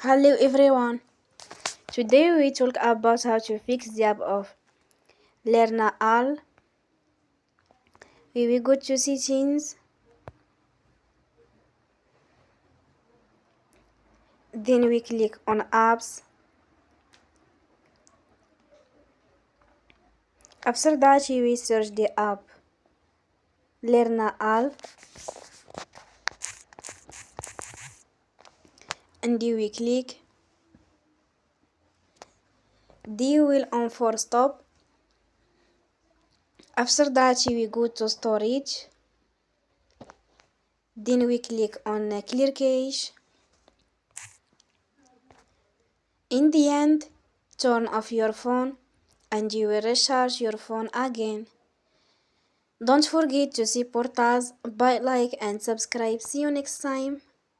Hello everyone. Today we talk about how to fix the app of Learna all. We will go to settings, then we click on apps. After that we search the app Learna all and we click. They will on for stop. After that we go to storage, then we click on clear cache. In the end, turn off your phone and you will recharge your phone again. Don't forget to support us by like and subscribe. See you next time.